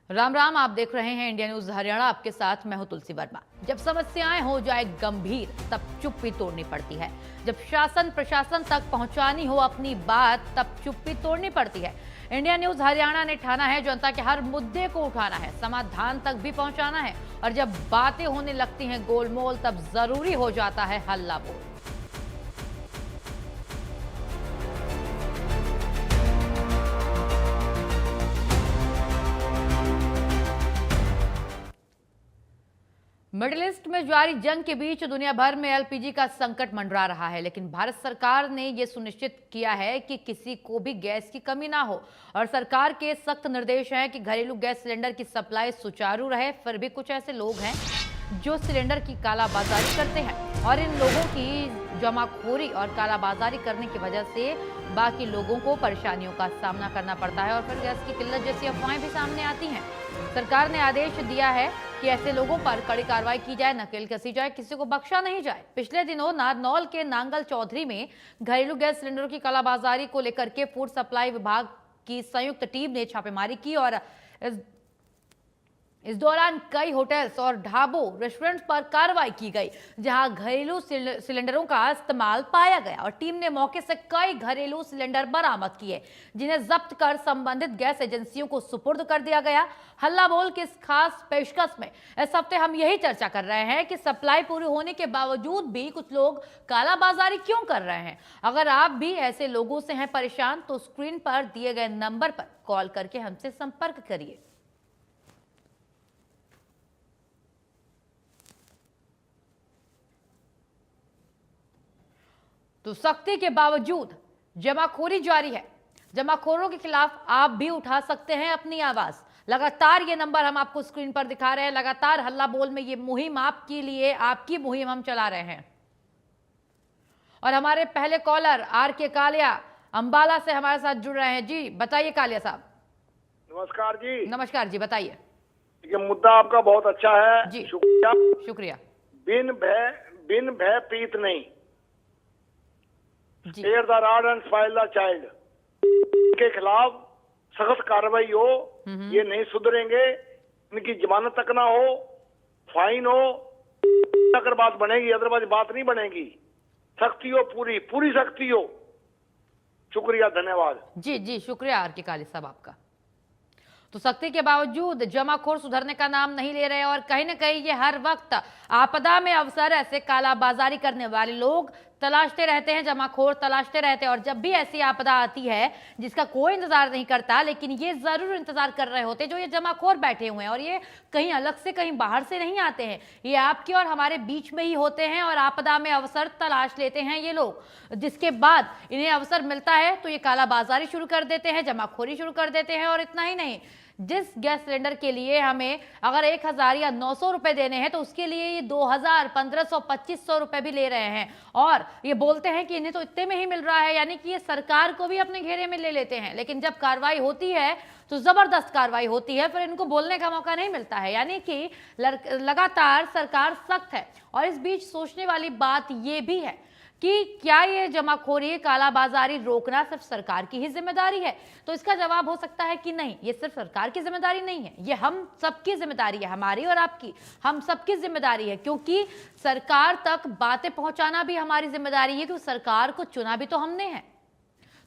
राम राम, आप देख रहे हैं इंडिया न्यूज हरियाणा। आपके साथ मैं हूं तुलसी वर्मा। जब समस्याएं हो जाए गंभीर तब चुप्पी तोड़नी पड़ती है। जब शासन प्रशासन तक पहुंचानी हो अपनी बात तब चुप्पी तोड़नी पड़ती है। इंडिया न्यूज हरियाणा ने ठाना है जनता के हर मुद्दे को उठाना है, समाधान तक भी पहुंचाना है। और जब बातें होने लगती हैं गोलमोल तब जरूरी हो जाता है हल्ला बोल। मिडिल ईस्ट में जारी जंग के बीच दुनिया भर में एलपीजी का संकट मंडरा रहा है, लेकिन भारत सरकार ने यह सुनिश्चित किया है कि किसी को भी गैस की कमी ना हो। और सरकार के सख्त निर्देश हैं कि घरेलू गैस सिलेंडर की सप्लाई सुचारू रहे। फिर भी कुछ ऐसे लोग हैं जो सिलेंडर की कालाबाजारी करते हैं और इन लोगों की जमाखोरी और कालाबाजारी करने की वजह से बाकी लोगों को परेशानियों का सामना करना पड़ता है और फिर गैस की किल्लत जैसी अफवाहें भी सामने आती हैं। सरकार ने आदेश दिया है कि ऐसे लोगों पर कड़ी कार्रवाई की जाए, नकेल कसी जाए, किसी को बख्शा नहीं जाए। पिछले दिनों नारनौल के नांगल चौधरी में घरेलू गैस सिलेंडरों की कालाबाजारी को लेकर के फूड सप्लाई विभाग की संयुक्त टीम ने छापेमारी की और इस दौरान कई होटल्स और ढाबों रेस्टोरेंट्स पर कार्रवाई की गई जहां घरेलू सिलेंडरों का इस्तेमाल पाया गया और टीम ने मौके से कई घरेलू सिलेंडर बरामद किए जिन्हें जब्त कर संबंधित गैस एजेंसियों को सुपुर्द कर दिया गया। हल्ला बोल की इस खास पेशकश में इस हफ्ते हम यही चर्चा कर रहे हैं कि सप्लाई पूरी होने के बावजूद भी कुछ लोग कालाबाजारी क्यों कर रहे हैं। अगर आप भी ऐसे लोगों से हैं परेशान तो स्क्रीन पर दिए गए नंबर पर कॉल करके हमसे संपर्क करिए। तो सख्ती के बावजूद जमाखोरी जारी है। जमाखोरों के खिलाफ आप भी उठा सकते हैं अपनी आवाज। लगातार ये नंबर हम आपको स्क्रीन पर दिखा रहे हैं। लगातार हल्ला बोल में ये मुहिम आपके लिए, आपकी मुहिम हम चला रहे हैं। और हमारे पहले कॉलर आर के कालिया अंबाला से हमारे साथ जुड़ रहे हैं। जी बताइए कालिया साहब। नमस्कार जी। नमस्कार जी, बताइए। ये मुद्दा आपका बहुत अच्छा है जी, शुक्रिया। शुक्रिया। बिन भय प्रीत नहीं, जी, टेयर the rod and spoil the child के खिलाफ सख्त कार्रवाई हो। ये नहीं सुधरेंगे, इनकी जमानत तक ना हो, फाइन हो, अगर बात बनेगी, अदरवाइज बात नहीं बनेगी। सख्ती हो, पूरी पूरी सख्ती हो। शुक्रिया, धन्यवाद। जी जी, शुक्रिया आर के कालिया साहब आपका। तो सख्ती के बावजूद जमाखोर सुधरने का नाम नहीं ले रहे और कहीं ना कहीं ये हर वक्त आपदा में अवसर ऐसे कालाबाजारी करने वाले लोग तलाशते रहते हैं, जमाखोर तलाशते रहते हैं। और जब भी ऐसी आपदा आती है जिसका कोई इंतजार नहीं करता, लेकिन ये जरूर इंतजार कर रहे होते जो ये जमाखोर बैठे हुए हैं। और ये कहीं अलग से, कहीं बाहर से नहीं आते हैं, ये आपके और हमारे बीच में ही होते हैं और आपदा में अवसर तलाश लेते हैं ये लोग। जिसके बाद इन्हें अवसर मिलता है तो ये कालाबाजारी शुरू कर देते हैं, जमाखोरी शुरू कर देते हैं। और इतना ही नहीं, जिस गैस सिलेंडर के लिए हमें अगर 1000 या 900 रुपए देने हैं तो उसके लिए ये 2000, 1500, 2500 रुपए भी ले रहे हैं। और ये बोलते हैं कि इन्हें तो इतने में ही मिल रहा है, यानी कि ये सरकार को भी अपने घेरे में ले लेते हैं। लेकिन जब कार्रवाई होती है तो जबरदस्त कार्रवाई होती है, फिर इनको बोलने का मौका नहीं मिलता है। यानी कि लगातार सरकार सख्त है। और इस बीच सोचने वाली बात ये भी है कि क्या ये जमाखोरी, कालाबाजारी रोकना सिर्फ सरकार की ही जिम्मेदारी है? तो इसका जवाब हो सकता है कि नहीं, ये सिर्फ सरकार की जिम्मेदारी नहीं है, ये हम सबकी जिम्मेदारी है, हमारी और आपकी, हम सबकी जिम्मेदारी है। क्योंकि सरकार तक बातें पहुंचाना भी हमारी जिम्मेदारी है, क्योंकि सरकार को चुना भी तो हमने है।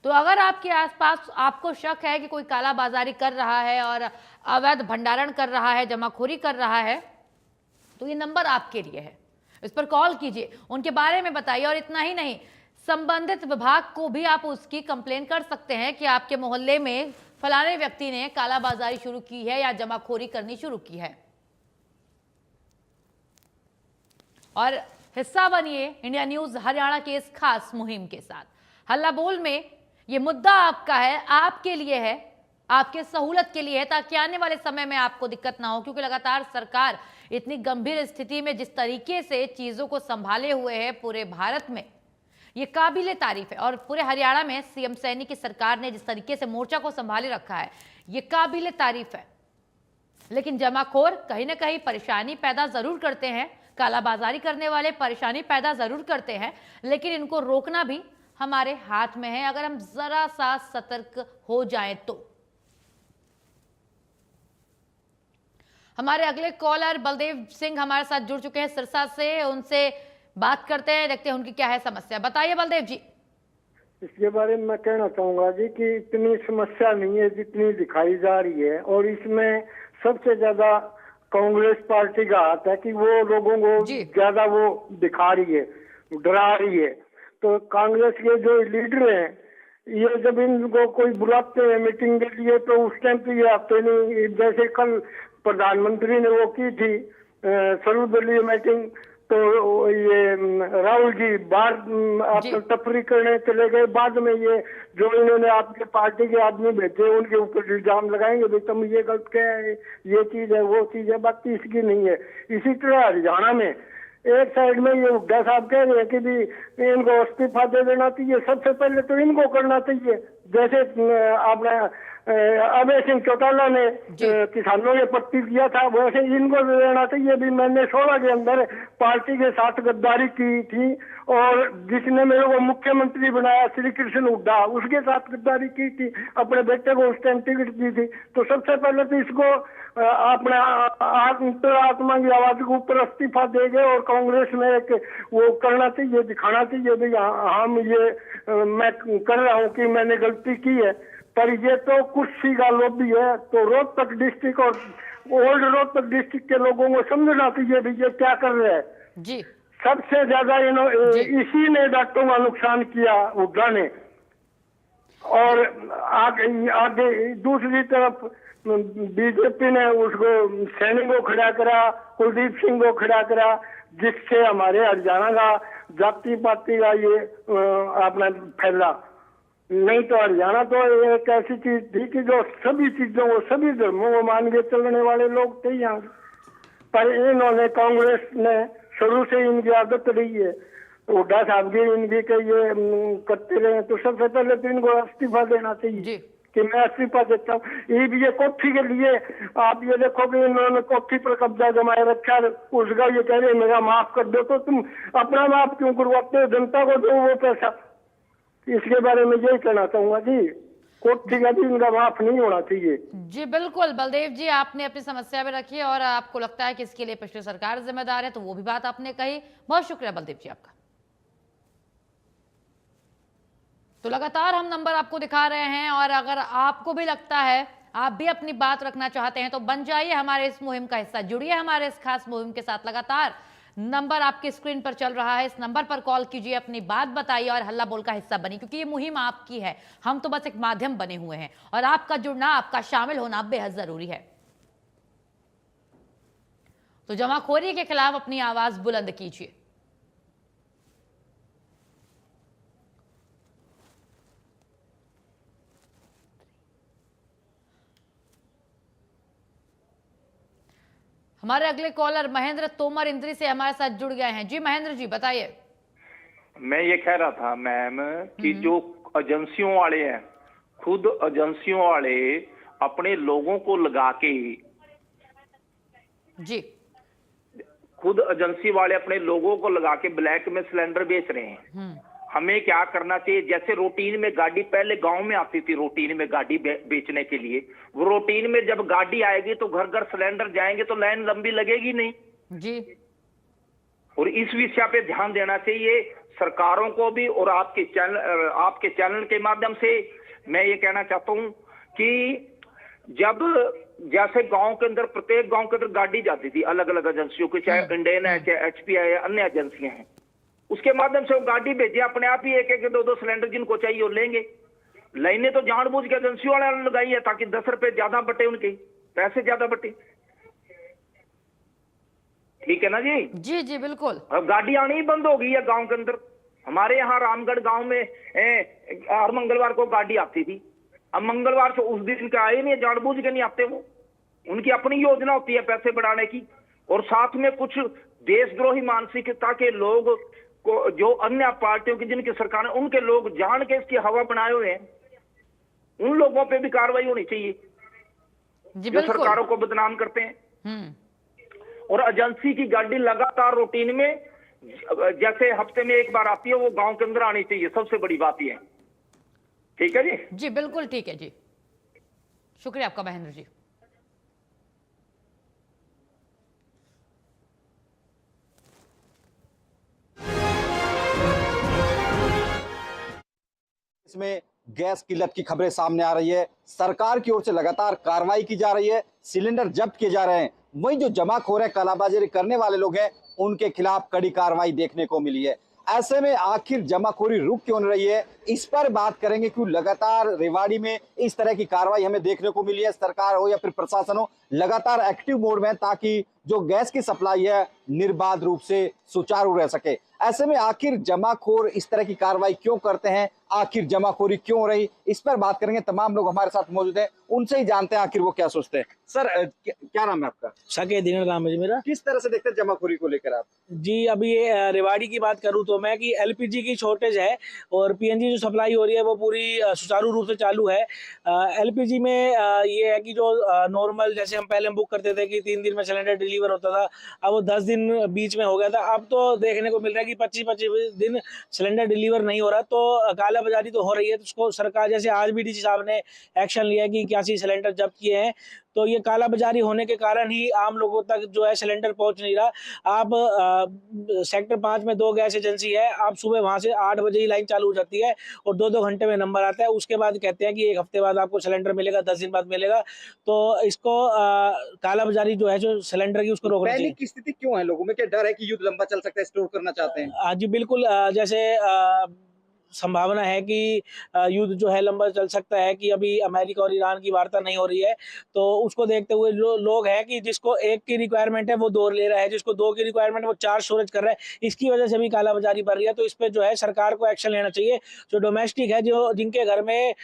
तो अगर आपके आसपास आपको शक है कि कोई कालाबाजारी कर रहा है और अवैध भंडारण कर रहा है, जमाखोरी कर रहा है, तो ये नंबर आपके लिए है। इस पर कॉल कीजिए, उनके बारे में बताइए। और इतना ही नहीं, संबंधित विभाग को भी आप उसकी कंप्लेन कर सकते हैं कि आपके मोहल्ले में फलाने व्यक्ति ने कालाबाजारी शुरू की है या जमाखोरी करनी शुरू की है। और हिस्सा बनिए इंडिया न्यूज हरियाणा के इस खास मुहिम के साथ। हल्ला बोल में ये मुद्दा आपका है, आपके लिए है, आपके सहूलत के लिए है, ताकि आने वाले समय में आपको दिक्कत ना हो। क्योंकि लगातार सरकार इतनी गंभीर स्थिति में जिस तरीके से चीजों को संभाले हुए है पूरे भारत में, ये काबिले तारीफ है। और पूरे हरियाणा में सीएम सैनी की सरकार ने जिस तरीके से मोर्चा को संभाले रखा है, ये काबिले तारीफ है। लेकिन जमाखोर कहीं ना कहीं परेशानी पैदा जरूर करते हैं, कालाबाजारी करने वाले परेशानी पैदा जरूर करते हैं, लेकिन इनको रोकना भी हमारे हाथ में है अगर हम जरा सा सतर्क हो जाएं तो। हमारे अगले कॉलर बलदेव सिंह हमारे साथ जुड़ चुके हैं सिरसा से, उनसे बात करते हैं, देखते हैं उनकी क्या है समस्या। बताइए बलदेव जी। इसके बारे में मैं कहना चाहूंगा जी कि इतनी समस्या नहीं है जितनी दिखाई जा रही है, और इसमें सबसे ज्यादा कांग्रेस पार्टी का हाथ है कि वो लोगों को ज्यादा वो दिखा रही है, डरा रही है। तो कांग्रेस के जो लीडर हैं, ये जब इनको कोई बुलाते हैं मीटिंग के लिए तो उस टाइम पे ये आते नहीं। जैसे कल प्रधानमंत्री ने वो की थी सर्वदलीय मीटिंग, तो ये राहुल जी बाहर तफरी करने चले गए। बाद में ये जो इन्होंने आपके पार्टी के आदमी भेजे उनके ऊपर इल्जाम लगाएंगे भाई तुम ये गलत क्या है, ये चीज है वो चीज है, बाकी इसकी नहीं है। इसी तरह हरियाणा में एक साइड में ये हुड्डा साहब कह रहे हैं कि भी इनको इस्तीफा दे देना चाहिए। सबसे पहले तो इनको करना चाहिए, जैसे आपने अभय सिंह चौटाला ने किसानों ने पट्टी किया था, वैसे इनको दे देना चाहिए। भी मैंने 16 के अंदर पार्टी के साथ गद्दारी की थी, और जिसने मेरे को मुख्यमंत्री बनाया श्री कृष्ण हुड्डा, उसके साथ गद्दारी की थी, अपने बेटे को उस टाइम टिकट दी थी। तो सबसे पहले तो इसको अपने आत्मा की आवाज के ऊपर इस्तीफा देंगे, और कांग्रेस में एक वो करना चाहिए, दिखाना चाहिए भाई हम ये मैं कर रहा हूँ कि मैंने गलती की है। पर ये तो कुर्सी का लॉबी है, तो रोहतक डिस्ट्रिक्ट और ओल्ड रोहतक डिस्ट्रिक्ट के लोगों को समझना चाहिए भी ये क्या कर रहे हैं जी। सबसे ज्यादा इसी ने डॉक्टरों का नुकसान किया हुड्डा ने। और आगे दूसरी तरफ बीजेपी ने उसको सैनी को खड़ा करा, कुलदीप सिंह को खड़ा करा, जिससे हमारे हरियाणा का जाति पाति का ये अपना फैला। नहीं तो हरियाणा तो एक ऐसी चीज थी कि जो सभी चीजों को, सभी धर्मों को मान के चलने वाले लोग थे यहाँ। पर इन्होंने, कांग्रेस ने शुरू से इनकी आदत रही है, हुड्डा साहब की इनकी के ये करते रहे। तो सबसे पहले तो इनको इस्तीफा देना चाहिए कि मैं इस्तीफा देता हूँ। ये कॉफी के लिए आप ये देखो कि इन्होंने कॉफी पर कब्जा जमाए रखा, उसका ये कह रहे मेरा माफ कर दो। तो तुम अपना माफ क्यों करवाते हो, जनता को दो वो पैसा। इसके बारे में यही कहना चाहूंगा जी, कोठी का भी इनका माफ नहीं होना चाहिए। जी बिल्कुल बलदेव जी, आपने अपनी समस्या भी रखी है और आपको लगता है कि इसके लिए पिछली सरकार जिम्मेदार है, तो वो भी बात आपने कही। बहुत शुक्रिया बलदेव जी आपका। तो लगातार हम नंबर आपको दिखा रहे हैं, और अगर आपको भी लगता है, आप भी अपनी बात रखना चाहते हैं, तो बन जाइए हमारे इस मुहिम का हिस्सा, जुड़िए हमारे इस खास मुहिम के साथ। लगातार नंबर आपकी स्क्रीन पर चल रहा है, इस नंबर पर कॉल कीजिए, अपनी बात बताइए और हल्ला बोल का हिस्सा बनिए, क्योंकि ये मुहिम आपकी है, हम तो बस एक माध्यम बने हुए हैं, और आपका जुड़ना, आपका शामिल होना बेहद जरूरी है। तो जमाखोरी के खिलाफ अपनी आवाज बुलंद कीजिए। हमारे अगले कॉलर महेंद्र तोमर इंद्री से हमारे साथ जुड़ गए हैं। जी महेंद्र जी बताइए। मैं ये कह रहा था मैम कि जो एजेंसियों वाले हैं, खुद एजेंसियों वाले अपने लोगों को लगा के, जी खुद एजेंसी वाले अपने लोगों को लगा के ब्लैक में सिलेंडर बेच रहे हैं। हमें क्या करना चाहिए, जैसे रूटीन में गाड़ी पहले गांव में आती थी, रूटीन में गाड़ी बेचने के लिए, वो रूटीन में जब गाड़ी आएगी तो घर घर सिलेंडर जाएंगे तो लाइन लंबी लगेगी नहीं जी। और इस विषय पे ध्यान देना चाहिए सरकारों को भी, और आपके चैनल के माध्यम से मैं ये कहना चाहता हूं कि जब जैसे गांव के अंदर, प्रत्येक गांव के अंदर गाड़ी जाती थी अलग अलग एजेंसियों की, चाहे इंडियन है, चाहे एचपीआई है, अन्य एजेंसियां हैं, उसके माध्यम से वो गाड़ी भेजे, अपने आप ही एक एक दो सिलेंडर जिनको चाहिए वो लेंगे। लाइनें तो जानबूझ के एजेंसी वाले लगाई है ताकि 10 रुपए ज्यादा बटे, उनके पैसे ज्यादा बटे। ठीक है ना जी? जी जी बिल्कुल। अब गाड़ी आनी ही बंद हो गई है गांव के अंदर। हमारे यहाँ रामगढ़ गांव में हर मंगलवार को गाड़ी आती थी, अब मंगलवार से उस दिन का आए नहीं, जानबूझ के नहीं आते वो, उनकी अपनी योजना होती है पैसे बढ़ाने की। और साथ में कुछ देशद्रोही मानसिकता के लोग को, जो अन्य पार्टियों की जिनकी सरकार है, उनके लोग जान के इसकी हवा बनाए हुए हैं, उन लोगों पे भी कार्रवाई होनी चाहिए जो सरकारों को बदनाम करते हैं। और एजेंसी की गाड़ी लगातार रूटीन में, जैसे हफ्ते में एक बार आती है, वो गांव के अंदर आनी चाहिए, सबसे बड़ी बात यह है। ठीक है जी? जी बिल्कुल ठीक है जी, शुक्रिया आपका महेंद्र जी। इसमें गैस किल्लत की खबरें सामने आ रही है। सरकार की ओर से लगातार कार्रवाई की जा रही है, सिलेंडर जब्त किए जा रहे हैं। वहीं जो जमाखोर है, कालाबाजारी करने वाले लोग हैं, उनके खिलाफ कड़ी कार्रवाई देखने को मिली है। ऐसे में आखिर जमाखोरी रुक क्यों नहीं रही है, इस पर बात करेंगे। क्यों लगातार रेवाड़ी में इस तरह की कार्रवाई हमें देखने को मिली है। सरकार हो या फिर प्रशासन हो, लगातार एक्टिव मोड में है ताकि जो गैस की सप्लाई है निर्बाध रूप से सुचारू रह सके। ऐसे में आखिर जमाखोर इस तरह की कार्रवाई क्यों करते हैं, आखिर जमाखोरी क्यों हो रही, इस पर बात करेंगे। तमाम लोग हमारे साथ मौजूद हैं, उनसे ही जानते हैं आखिर वो क्या सोचते हैं। सर क्या नाम है आपका? सके दिन नाम है जी मेरा। किस तरह से देखते हैं जमाखोरी को लेकर आप? जी अभी ये रेवाड़ी की बात करूं तो मैं कि एलपीजी की शॉर्टेज है और पीएनजी जो सप्लाई हो रही है वो पूरी सुचारू रूप से चालू है। एलपीजी में ये है कि जो नॉर्मल जैसे हम पहले बुक करते थे कि 3 दिन में सिलेंडर डिलीवर होता था, अब वो 10 दिन बीच में हो गया था। अब तो देखने को मिल रहा है कि 25-25 दिन सिलेंडर डिलीवर नहीं हो रहा, तो कालाबाजारी तो हो रही है। तो उसको सरकार, जैसे आज भी डीसी साहब ने एक्शन लिया कि 81 सिलेंडर जब्त किए हैं, तो ये कालाबाजारी होने के कारण ही आम लोगों तक जो है सिलेंडर पहुंच नहीं रहा। आप सेक्टर 5 में 2 गैस एजेंसी है, आप सुबह वहां से 8 बजे ही लाइन चालू हो जाती है और 2-2 घंटे में नंबर आता है। उसके बाद कहते हैं कि 1 हफ्ते बाद आपको सिलेंडर मिलेगा, 10 दिन बाद मिलेगा। तो इसको कालाबाजारी जो है जो सिलेंडर की उसको रोकना चाहिए। पैनिक की स्थिति क्यों है लोगों में? क्या डर है कि युद्ध लंबा चल सकता है, स्टोर करना चाहते हैं? हाँ जी बिल्कुल, जैसे संभावना है कि युद्ध जो है लंबा चल सकता है, कि अभी अमेरिका और ईरान की वार्ता नहीं हो रही है, तो उसको देखते हुए जो लोग हैं कि जिसको 1 की रिक्वायरमेंट है वो 2 ले रहा है, जिसको 2 की रिक्वायरमेंट है वो 4 स्टोरेज कर रहा है। इसकी वजह से भी कालाबाजारी बढ़ रही है। तो इस पे जो है सरकार को एक्शन लेना चाहिए। जो डोमेस्टिक है, जो जिनके घर में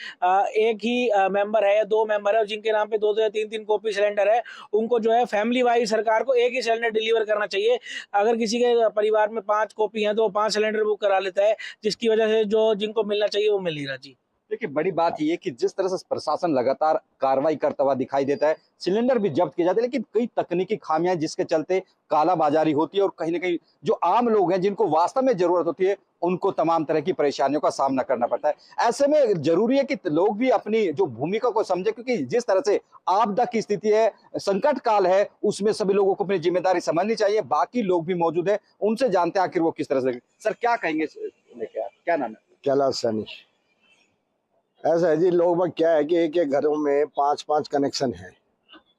1 ही मेंबर है या 2 मेंबर है और जिनके नाम पे 2 या 3 कॉपी सिलेंडर है, उनको जो है फैमिली वाइज सरकार को 1 ही सिलेंडर डिलीवर करना चाहिए। अगर किसी के परिवार में 5 कॉपी है तो वो 5 सिलेंडर बुक करा लेता है, जिसकी वजह से जो जिनको मिलना चाहिए वो मिल नहीं रहा जी। देखिए, बड़ी बात यह है कि जिस तरह से प्रशासन लगातार कार्रवाई करता हुआ दिखाई देता है, सिलेंडर भी जब्त किए जाते हैं, लेकिन कई तकनीकी खामियां जिसके चलते कालाबाजारी होती है और कहीं ना कहीं जो आम लोग हैं जिनको वास्तव में जरूरत होती है, उनको तमाम तरह की परेशानियों का सामना करना पड़ता है। ऐसे में जरूरी है कि लोग भी अपनी जो भूमिका को समझे, क्योंकि जिस तरह से आपदा की स्थिति है, संकट काल है, उसमें सभी लोगों को अपनी जिम्मेदारी समझनी चाहिए। बाकी लोग भी मौजूद है, उनसे जानते हैं आखिर वो किस तरह से। सर क्या कहेंगे, क्या नाम है? कैलाश सैनी। ऐसा है जी, लोग बाग क्या है कि एक घरों में 5-5 कनेक्शन है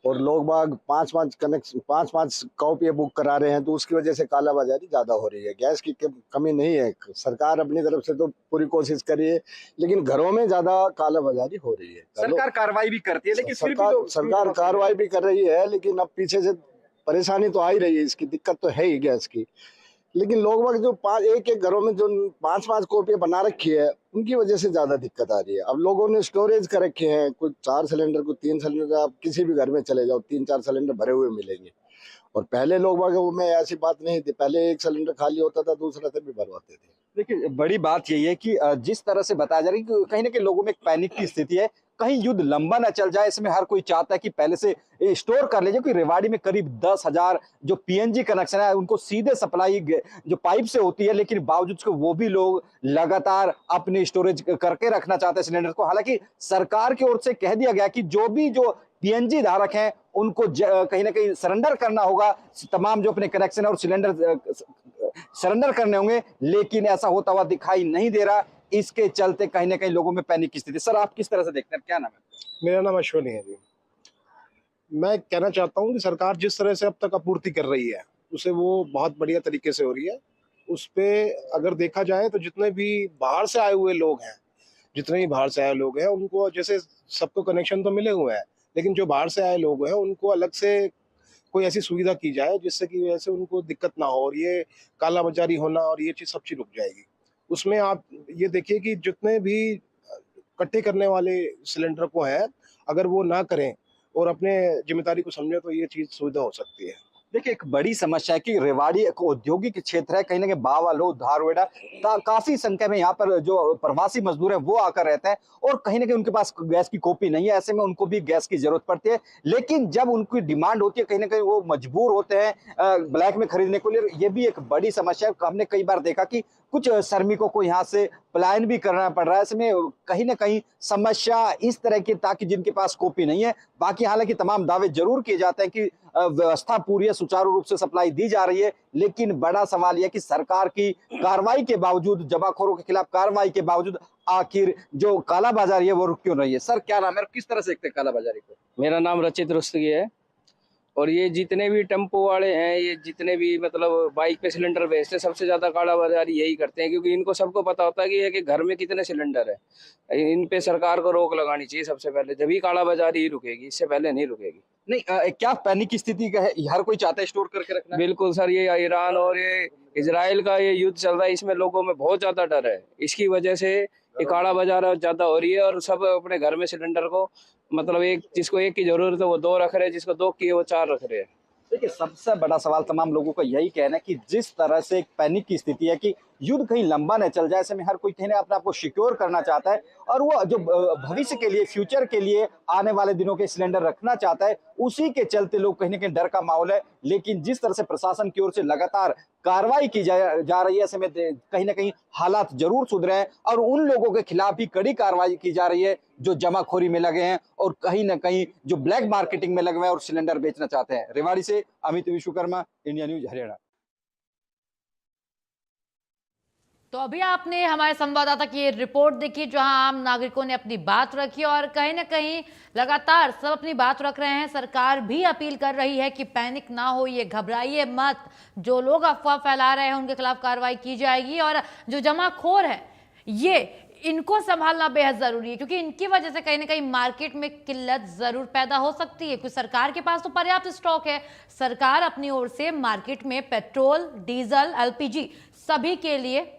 और लोग बाग 5-5 कॉपी बुक करा रहे हैं, तो उसकी वजह से कालाबाजारी ज्यादा हो रही है। गैस की कमी नहीं है, सरकार अपनी तरफ से तो पूरी कोशिश कर रही है, लेकिन घरों में ज्यादा कालाबाजारी हो रही है। सरकार कार्रवाई भी करती है, लेकिन सरकार कार्रवाई भी कर रही है, लेकिन अब पीछे से परेशानी तो आ ही रही है, इसकी दिक्कत तो है ही गैस की। लेकिन लोग बाग जो 1 घरों में जो 5-5 कॉपियां बना रखी है, उनकी वजह से ज्यादा दिक्कत आ रही है। अब लोगों ने स्टोरेज कर रखे हैं, कुछ 4 सिलेंडर, कुछ 3 सिलेंडर। आप किसी भी घर में चले जाओ, 3-4 सिलेंडर भरे हुए मिलेंगे। और पहले लोग बाग में ऐसी बात नहीं थी, पहले 1 सिलेंडर खाली होता था, दूसरा से भी भरवाते थे। देखिए, बड़ी बात यही है कि जिस तरह से बताया जा रहा है कि कहीं ना कहीं लोगों में एक पैनिक की स्थिति है, कहीं युद्ध लंबा ना चल जाए। इसमें हर कोई चाहता है कि पहले से स्टोर कर लीजिए, क्योंकि रेवाड़ी में करीब 10,000 जो पीएनजी कनेक्शन है, उनको सीधे सप्लाई जो पाइप से होती है, लेकिन बावजूद उसके वो भी लोग लगातार अपनी स्टोरेज करके रखना चाहते हैं सिलेंडर को। हालांकि सरकार की ओर से कह दिया गया कि जो पीएनजी धारक हैं उनको कहीं ना कहीं सरेंडर करना होगा, तमाम जो अपने कनेक्शन और सिलेंडर सरेंडर करने होंगे, लेकिन ऐसा होता हुआ दिखाई नहीं दे रहा। इसके चलते कहीं ना कहीं लोगों में पैनिक की स्थिति। सर आप किस तरह से देखते हैं, क्या नाम है? मेरा नाम अश्विनी है जी। मैं कहना चाहता हूँ कि सरकार जिस तरह से अब तक आपूर्ति कर रही है, उसे वो बहुत बढ़िया तरीके से हो रही है। उस पे अगर देखा जाए तो जितने भी बाहर से आए हुए लोग हैं, उनको जैसे सबको कनेक्शन तो मिले हुए हैं, लेकिन जो बाहर से आए लोग हैं उनको अलग से कोई ऐसी सुविधा की जाए जिससे कि वजह से उनको दिक्कत ना हो और ये कालाबाजारी होना और ये चीज सब चीज रुक जाएगी। उसमें आप ये देखिए कि जितने भी इकट्ठे करने वाले सिलेंडर को हैं, अगर वो ना करें और अपने जिम्मेदारी को समझे तो ये चीज सुविधा हो सकती है। देखिए, एक बड़ी समस्या है कि रेवाड़ी एक औद्योगिक क्षेत्र है, कहीं ना कहीं बावलो, धारवेड़ा काफी संख्या में यहाँ पर जो प्रवासी मजदूर है वो आकर रहते हैं और कहीं ना कहीं उनके पास गैस की कॉपी नहीं है। ऐसे में उनको भी गैस की जरूरत पड़ती है, लेकिन जब उनकी डिमांड होती है कहीं ना कहीं वो मजबूर होते हैं ब्लैक में खरीदने को लिए। ये भी एक बड़ी समस्या है। हमने कई बार देखा कि कुछ श्रमिकों को यहाँ से पलायन भी करना पड़ रहा है। इसमें कहीं ना कहीं समस्या इस तरह की, ताकि जिनके पास कॉपी नहीं है। बाकी हालांकि तमाम दावे जरूर किए जाते हैं कि व्यवस्था पूरी है, सुचारू रूप से सप्लाई दी जा रही है। लेकिन बड़ा सवाल यह कि सरकार की कार्रवाई के बावजूद, जमाखोरों के खिलाफ कार्रवाई के बावजूद आखिर जो कालाबाजारी है वो रुक क्यों रही है? सर क्या नाम है और किस तरह से देखते हैं कालाबाजारी को? मेरा नाम रचित रुस्तगी है। और ये जितने भी टेम्पो वाले हैं, ये जितने भी मतलब बाइक पे सिलेंडर बेचते हैं, सबसे ज्यादा कालाबाजारी यही करते हैं, क्योंकि इनको सबको पता होता है कि घर में कितने सिलेंडर है। इन पे सरकार को रोक लगानी चाहिए सबसे पहले, जब कालाबाजारी ही रुकेगी, इससे पहले नहीं रुकेगी। नहीं क्या पैनिक की स्थिति का है? हर कोई चाहता है स्टोर करके रखना। बिल्कुल सर, ये ईरान और ये इजराइल का ये युद्ध चल रहा है, इसमें लोगों में बहुत ज्यादा डर है। इसकी वजह से ये काला बाजार ज्यादा हो रही है और सब अपने घर में सिलेंडर को मतलब जिसको एक की जरूरत है वो 2 रख रहे हैं, जिसको 2 की है वो 4 रख रहे हैं। देखिए सबसे बड़ा सवाल तमाम लोगों का यही कहना है कि जिस तरह से एक पैनिक की स्थिति है कि युद्ध कहीं लंबा न चल जाए, ऐसे में हर कोई कहीं अपने आप को सिक्योर करना चाहता है और वो जो भविष्य के लिए, फ्यूचर के लिए आने वाले दिनों के सिलेंडर रखना चाहता है, उसी के चलते लोग कहीं ना कहीं डर का माहौल है। लेकिन जिस तरह से प्रशासन की ओर से लगातार कार्रवाई की जा रही है, ऐसे में कहीं ना कहीं हालात जरूर सुधरे हैं और उन लोगों के खिलाफ भी कड़ी कार्रवाई की जा रही है जो जमाखोरी में लगे हैं और कहीं ना कहीं जो ब्लैक मार्केटिंग में लगे हुए हैं और सिलेंडर बेचना चाहते हैं। रेवाड़ी से अमित विश्वकर्मा, इंडिया न्यूज, हरियाणा। तो अभी आपने हमारे संवाददाता की रिपोर्ट देखी, जहां आम नागरिकों ने अपनी बात रखी और कहीं ना कहीं लगातार सब अपनी बात रख रहे हैं। सरकार भी अपील कर रही है कि पैनिक ना हो, ये घबराइए मत, जो लोग अफवाह फैला रहे हैं उनके खिलाफ कार्रवाई की जाएगी और जो जमाखोर है ये इनको संभालना बेहद जरूरी है, क्योंकि इनकी वजह से कहीं ना कहीं मार्केट में किल्लत जरूर पैदा हो सकती है। क्योंकि सरकार के पास तो पर्याप्त स्टॉक है, सरकार अपनी ओर से मार्केट में पेट्रोल, डीजल, एलपीजी सभी के लिए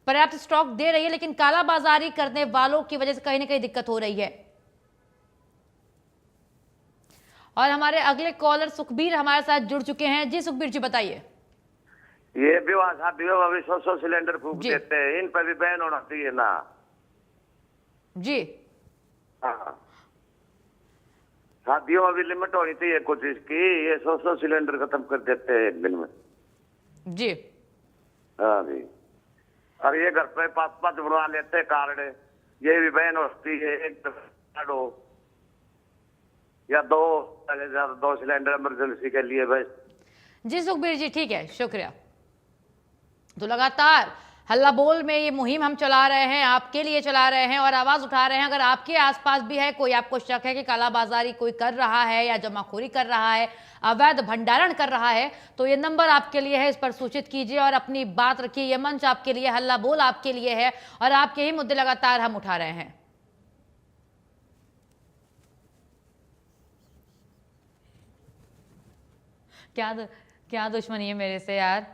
पर्याप्त स्टॉक दे रही है, लेकिन कालाबाजारी करने वालों की वजह से कहीं ना कहीं दिक्कत हो रही है। और हमारे अगले कॉलर सुखबीर हमारे साथ जुड़ चुके हैं। जी सुखबीर जी बताइए। ये विवाह शादियों में भी 100 सिलेंडर फूक देते हैं, इन पर भी बैन होना चाहिए ना जी। हाँ, शादियों में भी लिमिट होनी चाहिए कुछ इसकी। ये 100 सिलेंडर खत्म कर देते हैं एक दिन में जी। हाँ जी। और ये घर पे 5-5 बनवा लेते हैं कार्ड, ये भी बैन होती है। एक कार्ड हो या 2 सिलेंडर इमरजेंसी के लिए बस। जी सुखबीर जी ठीक है, शुक्रिया। तो लगातार हल्ला बोल में ये मुहिम हम चला रहे हैं, आपके लिए चला रहे हैं और आवाज उठा रहे हैं। अगर आपके आसपास भी है कोई, आपको शक है कि कालाबाजारी कोई कर रहा है या जमाखोरी कर रहा है, अवैध भंडारण कर रहा है, तो ये नंबर आपके लिए है, इस पर सूचित कीजिए और अपनी बात रखिए। ये मंच आपके लिए, हल्ला बोल आपके लिए है और आपके ही मुद्दे लगातार हम उठा रहे हैं। क्या दुश्मनी है मेरे से यार।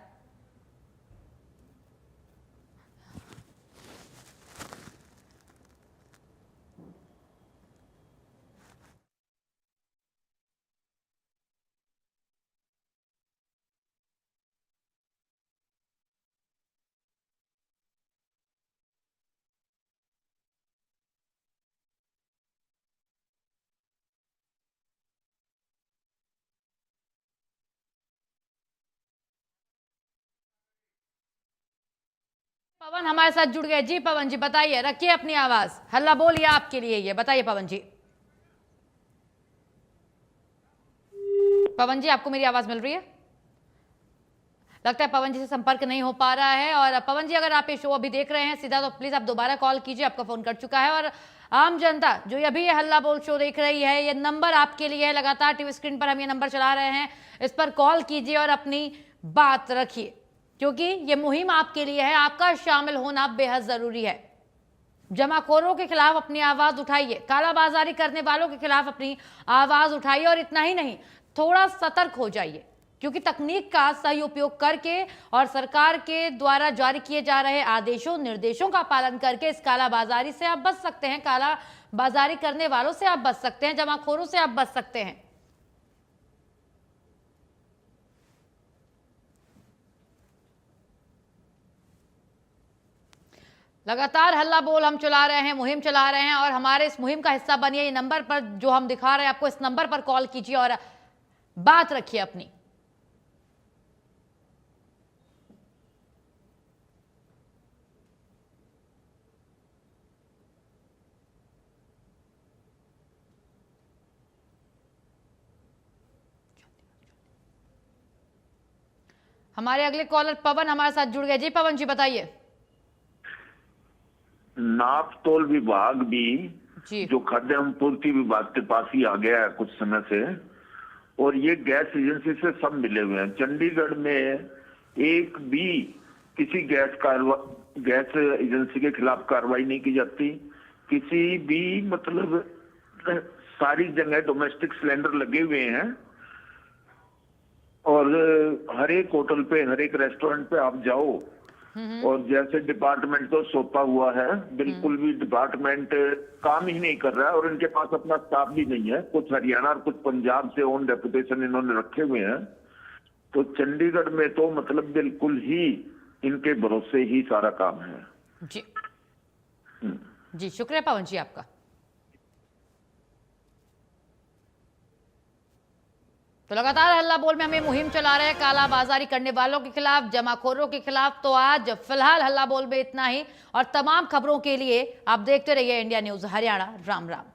पवन हमारे साथ जुड़ गए। जी पवन जी बताइए, रखिए अपनी आवाज, हल्ला बोलिए आपके लिए ये बताइए। पवन जी, पवन जी आपको मेरी आवाज मिल रही है? लगता है पवन जी से संपर्क नहीं हो पा रहा है। और पवन जी अगर आप ये शो अभी देख रहे हैं सीधा, तो प्लीज आप दोबारा कॉल कीजिए, आपका फोन कट चुका है। और आम जनता जो अभी ये हल्ला बोल शो देख रही है, ये नंबर आपके लिए है, लगातार टीवी स्क्रीन पर हम ये नंबर चला रहे हैं, इस पर कॉल कीजिए और अपनी बात रखिए, क्योंकि ये मुहिम आपके लिए है, आपका शामिल होना बेहद जरूरी है। जमाखोरों के खिलाफ अपनी आवाज उठाइए, कालाबाजारी करने वालों के खिलाफ अपनी आवाज उठाइए और इतना ही नहीं, थोड़ा सतर्क हो जाइए, क्योंकि तकनीक का सही उपयोग करके और सरकार के द्वारा जारी किए जा रहे आदेशों निर्देशों का पालन करके इस कालाबाजारी से आप बच सकते हैं, कालाबाजारी करने वालों से आप बच सकते हैं, जमाखोरों से आप बच सकते हैं। लगातार हल्ला बोल हम चला रहे हैं, मुहिम चला रहे हैं और हमारे इस मुहिम का हिस्सा बनिए। ये नंबर पर जो हम दिखा रहे हैं आपको, इस नंबर पर कॉल कीजिए और बात रखिए अपनी। हमारे अगले कॉलर पवन हमारे साथ जुड़ गए। जी पवन जी बताइए। नापतोल विभाग भी जी जो खाद्य आपूर्ति विभाग के पास ही आ गया है कुछ समय से, और ये गैस एजेंसी से सब मिले हुए हैं। चंडीगढ़ में एक भी किसी गैस एजेंसी के खिलाफ कार्रवाई नहीं की जाती। किसी भी मतलब सारी जगह डोमेस्टिक सिलेंडर लगे हुए हैं, और हर एक होटल पे, हर एक रेस्टोरेंट पे आप जाओ, और जैसे डिपार्टमेंट तो सोता हुआ है, बिल्कुल भी डिपार्टमेंट काम ही नहीं कर रहा है, और इनके पास अपना स्टाफ भी नहीं है। कुछ हरियाणा और कुछ पंजाब से ऑन डेपुटेशन इन्होंने रखे हुए हैं। तो चंडीगढ़ में तो मतलब बिल्कुल ही इनके भरोसे ही सारा काम है। जी जी शुक्रिया पवन जी आपका। तो लगातार हल्ला बोल में हमें मुहिम चला रहे हैं काला बाजारी करने वालों के खिलाफ, जमाखोरों के खिलाफ। तो आज फिलहाल हल्ला बोल में इतना ही, और तमाम खबरों के लिए आप देखते रहिए इंडिया न्यूज हरियाणा। राम राम।